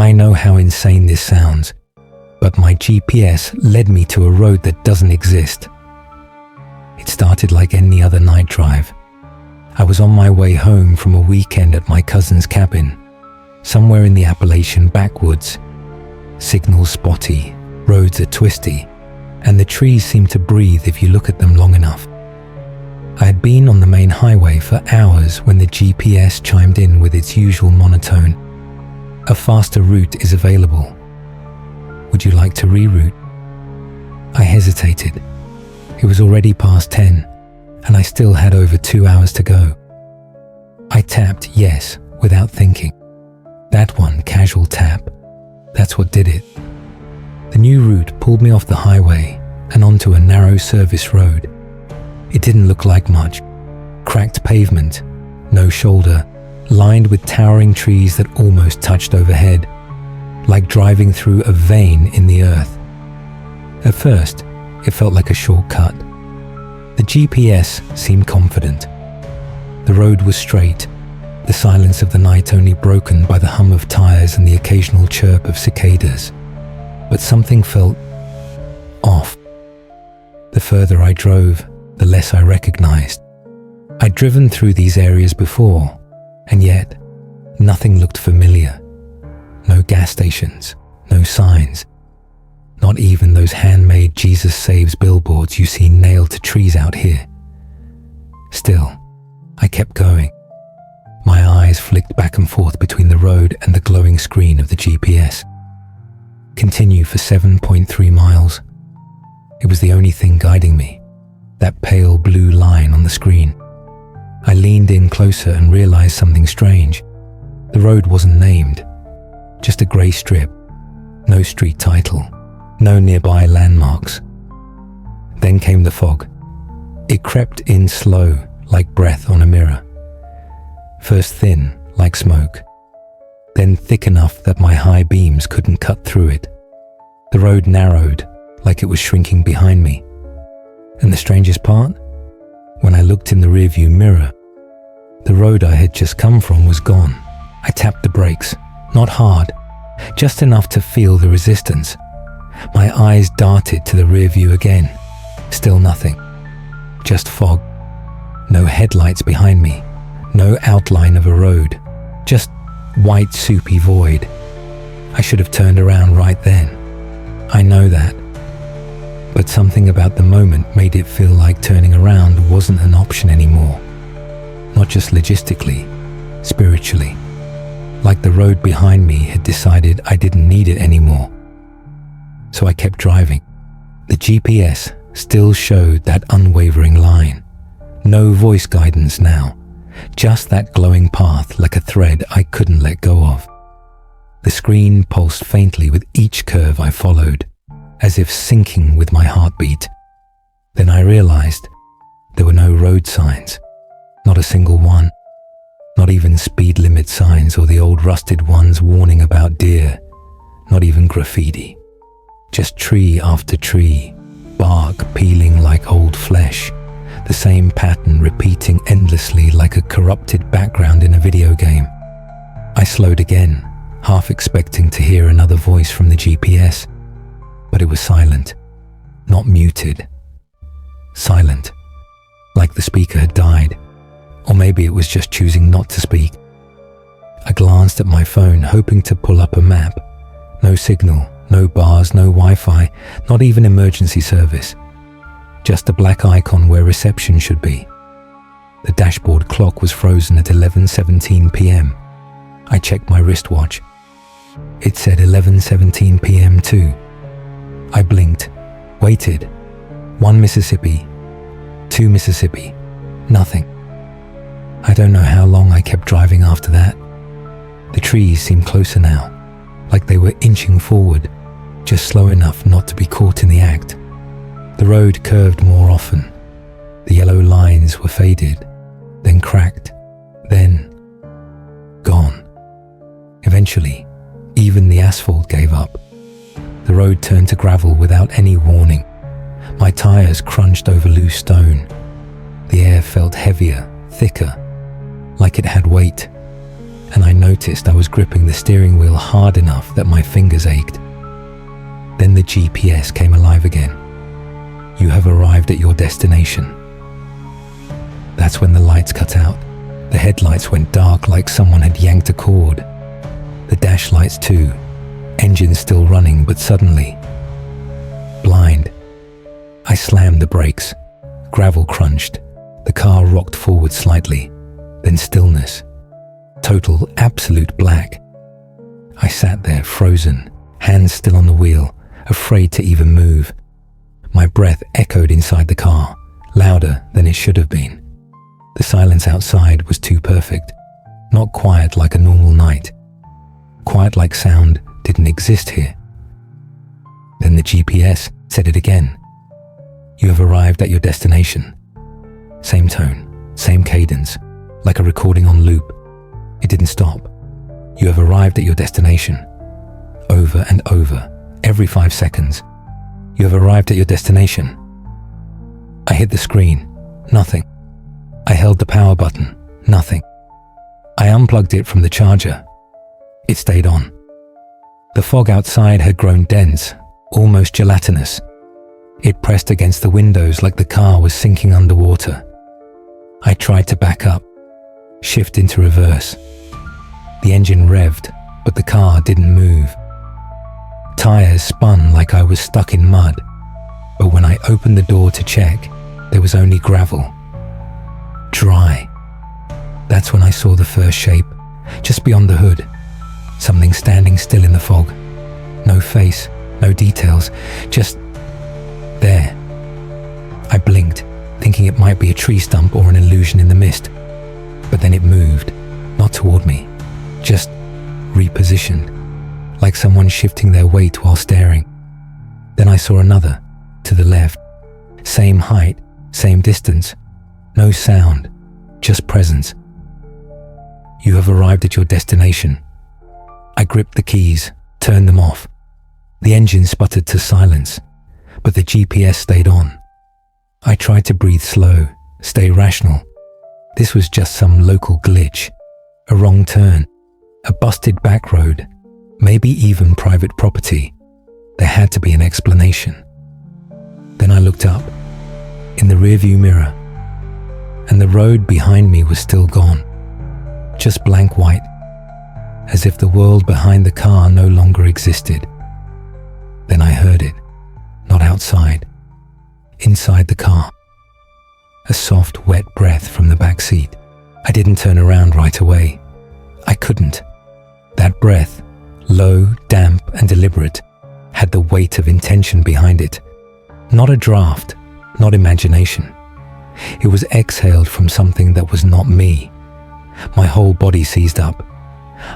I know how insane this sounds, but my GPS led me to a road that doesn't exist. It started like any other night drive. I was on my way home from a weekend at my cousin's cabin, somewhere in the Appalachian backwoods. Signals spotty, roads are twisty, and the trees seem to breathe if you look at them long enough. I had been on the main highway for hours when the GPS chimed in with its usual monotone. A faster route is available. Would you like to reroute? I hesitated. It was already past 10, and I still had over 2 hours to go. I tapped yes without thinking. That one casual tap, that's what did it. The new route pulled me off the highway and onto a narrow service road. It didn't look like much. Cracked pavement, no shoulder, lined with towering trees that almost touched overhead, like driving through a vein in the earth. At first, it felt like a shortcut. The GPS seemed confident. The road was straight, the silence of the night only broken by the hum of tires and the occasional chirp of cicadas. But something felt off. The further I drove, the less I recognized. I'd driven through these areas before, and yet nothing looked familiar. No gas stations, no signs, not even those handmade Jesus Saves billboards you see nailed to trees out here. Still, I kept going. My eyes flicked back and forth between the road and the glowing screen of the GPS. Continue for 7.3 miles. It was the only thing guiding me, that pale blue line on the screen. I leaned in closer and realized something strange. The road wasn't named, just a grey strip, no street title, no nearby landmarks. Then came the fog. It crept in slow, like breath on a mirror. First thin, like smoke, then thick enough that my high beams couldn't cut through it. The road narrowed, like it was shrinking behind me. And the strangest part? When I looked in the rearview mirror, the road I had just come from was gone. I tapped the brakes, not hard, just enough to feel the resistance. My eyes darted to the rearview again. Still nothing. Just fog. No headlights behind me. No outline of a road. Just white soupy void. I should have turned around right then. I know that. But something about the moment made it feel like turning around wasn't an option anymore. Not just logistically, spiritually. Like the road behind me had decided I didn't need it anymore. So I kept driving. The GPS still showed that unwavering line. No voice guidance now. Just that glowing path like a thread I couldn't let go of. The screen pulsed faintly with each curve I followed, as if syncing with my heartbeat. Then I realized there were no road signs, not a single one. Not even speed limit signs or the old rusted ones warning about deer. Not even graffiti. Just tree after tree, bark peeling like old flesh. The same pattern repeating endlessly like a corrupted background in a video game. I slowed again, half expecting to hear another voice from the GPS, but it was silent, not muted. Silent, like the speaker had died, or maybe it was just choosing not to speak. I glanced at my phone, hoping to pull up a map. No signal, no bars, no Wi-Fi, not even emergency service. Just a black icon where reception should be. The dashboard clock was frozen at 11:17 p.m. I checked my wristwatch. It said 11:17 p.m. too. I blinked, waited. 1 Mississippi, 2 Mississippi, nothing. I don't know how long I kept driving after that. The trees seemed closer now, like they were inching forward, just slow enough not to be caught in the act. The road curved more often. The yellow lines were faded, then cracked, then gone. Eventually, even the asphalt gave up. The road turned to gravel without any warning. My tires crunched over loose stone. The air felt heavier, thicker, like it had weight. and I noticed I was gripping the steering wheel hard enough that my fingers ached. Then the GPS came alive again. You have arrived at your destination. That's when the lights cut out. The headlights went dark like someone had yanked a cord. The dash lights too. Engine still running, but suddenly, blind. I slammed the brakes. Gravel crunched. The car rocked forward slightly. Then stillness. Total, absolute black. I sat there, frozen, hands still on the wheel, afraid to even move. My breath echoed inside the car, louder than it should have been. The silence outside was too perfect. Not quiet like a normal night. Quiet like sound didn't exist here. Then the GPS said it again. You have arrived at your destination. Same tone, same cadence, like a recording on loop. It didn't stop. You have arrived at your destination. Over and over, every 5 seconds. You have arrived at your destination. I hit the screen. Nothing. I held the power button. Nothing. I unplugged it from the charger. It stayed on. The fog outside had grown dense, almost gelatinous. It pressed against the windows like the car was sinking underwater. I tried to back up, shift into reverse. The engine revved, but the car didn't move. Tires spun like I was stuck in mud, but when I opened the door to check, there was only gravel. Dry. That's when I saw the first shape, just beyond the hood. Something standing still in the fog. No face, no details, just there. I blinked, thinking it might be a tree stump or an illusion in the mist. But then it moved, not toward me, just repositioned, like someone shifting their weight while staring. Then I saw another, to the left. Same height, same distance. No sound, just presence. You have arrived at your destination. I gripped the keys, turned them off. The engine sputtered to silence, but the GPS stayed on. I tried to breathe slow, stay rational. This was just some local glitch, a wrong turn, a busted back road, maybe even private property. There had to be an explanation. Then I looked up, in the rearview mirror, and the road behind me was still gone, just blank white, as if the world behind the car no longer existed. Then I heard it, not outside, inside the car. A soft, wet breath from the back seat. I didn't turn around right away. I couldn't. That breath, low, damp, and deliberate, had the weight of intention behind it. Not a draft, not imagination. It was exhaled from something that was not me. My whole body seized up.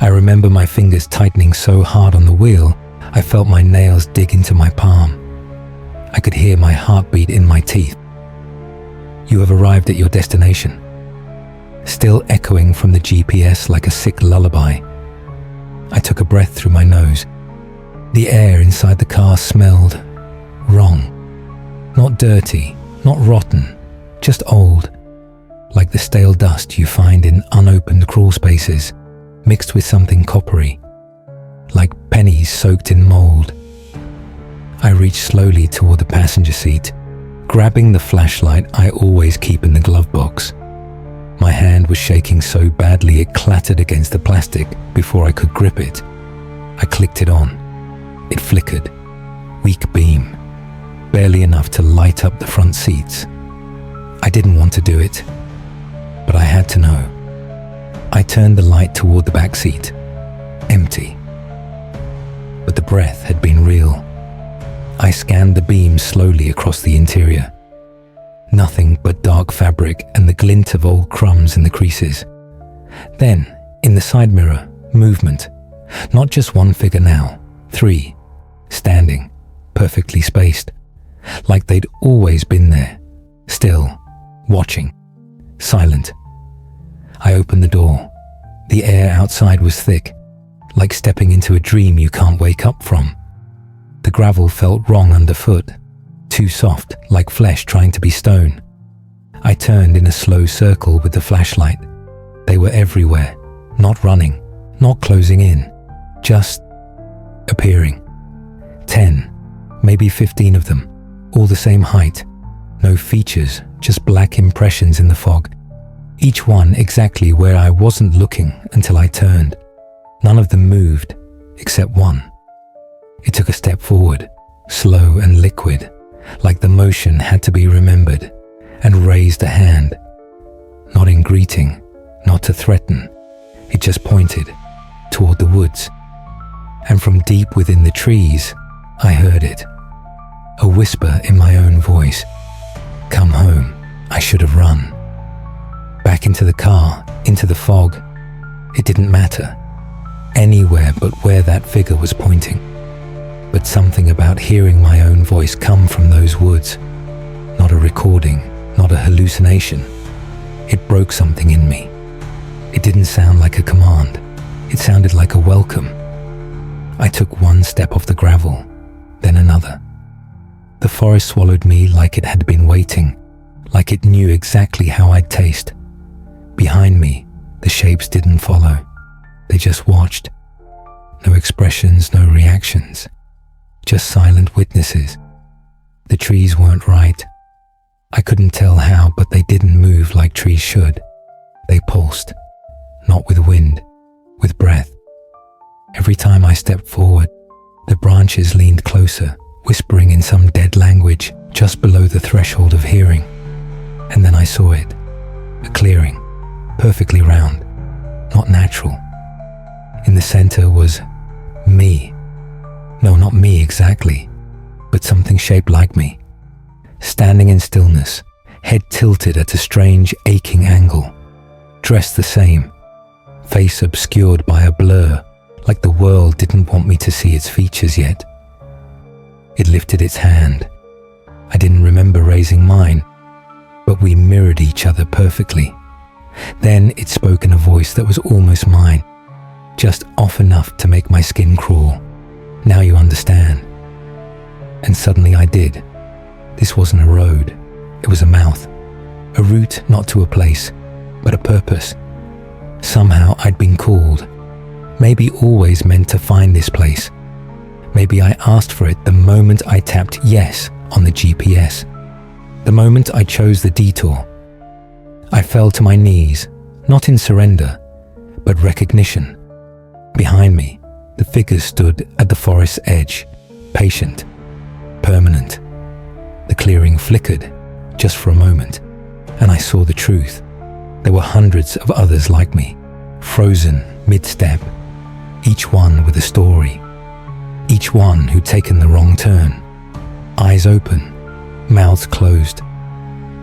I remember my fingers tightening so hard on the wheel, I felt my nails dig into my palm. I could hear my heartbeat in my teeth. You have arrived at your destination. Still echoing from the GPS like a sick lullaby. I took a breath through my nose. The air inside the car smelled wrong. Not dirty, not rotten, just old. Like the stale dust you find in unopened crawl spaces, mixed with something coppery. Like pennies soaked in mold. I reached slowly toward the passenger seat, grabbing the flashlight I always keep in the glove box. My hand was shaking so badly it clattered against the plastic before I could grip it. I clicked it on. It flickered. Weak beam. Barely enough to light up the front seats. I didn't want to do it, but I had to know. I turned the light toward the back seat. Empty. But the breath had been real. I scanned the beam slowly across the interior. Nothing but dark fabric and the glint of old crumbs in the creases. Then, in the side mirror, movement. Not just one figure now, 3. Standing, perfectly spaced. Like they'd always been there. Still, watching. Silent. I opened the door. The air outside was thick, like stepping into a dream you can't wake up from. The gravel felt wrong underfoot, too soft, like flesh trying to be stone. I turned in a slow circle with the flashlight. They were everywhere, not running, not closing in, just appearing. 10, maybe 15 of them, all the same height, no features, just black impressions in the fog. Each one exactly where I wasn't looking until I turned. None of them moved, except one. It took a step forward, slow and liquid, like the motion had to be remembered, and raised a hand. Not in greeting, not to threaten. It just pointed toward the woods. And from deep within the trees, I heard it. A whisper in my own voice. Come home. I should have run. Back into the car, into the fog. It didn't matter. Anywhere but where that figure was pointing. But something about hearing my own voice come from those woods. Not a recording, not a hallucination. It broke something in me. It didn't sound like a command. It sounded like a welcome. I took one step off the gravel, then another. The forest swallowed me like it had been waiting, like it knew exactly how I'd taste. Behind me, the shapes didn't follow. They just watched. No expressions, no reactions. Just silent witnesses. The trees weren't right. I couldn't tell how, but they didn't move like trees should. They pulsed, not with wind, with breath. Every time I stepped forward, the branches leaned closer, whispering in some dead language just below the threshold of hearing. And then I saw it, a clearing, perfectly round, not natural. In the center was me. No, not me exactly, but something shaped like me. Standing in stillness, head tilted at a strange, aching angle. Dressed the same, face obscured by a blur, like the world didn't want me to see its features yet. It lifted its hand. I didn't remember raising mine, but we mirrored each other perfectly. Then it spoke in a voice that was almost mine, just off enough to make my skin crawl. Now you understand. And suddenly I did. This wasn't a road. It was a mouth. A route not to a place, but a purpose. Somehow I'd been called. Maybe always meant to find this place. Maybe I asked for it the moment I tapped yes on the GPS. The moment I chose the detour. I fell to my knees, not in surrender, but recognition. Behind me, the figures stood at the forest's edge, patient, permanent. The clearing flickered, just for a moment, and I saw the truth. There were hundreds of others like me, frozen mid-step, each one with a story, each one who'd taken the wrong turn. Eyes open, mouths closed.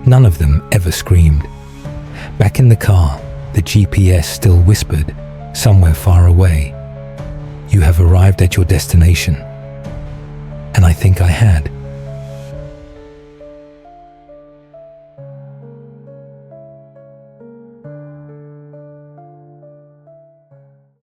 None of them ever screamed. Back in the car, the GPS still whispered, somewhere far away, "You have arrived at your destination." And I think I had.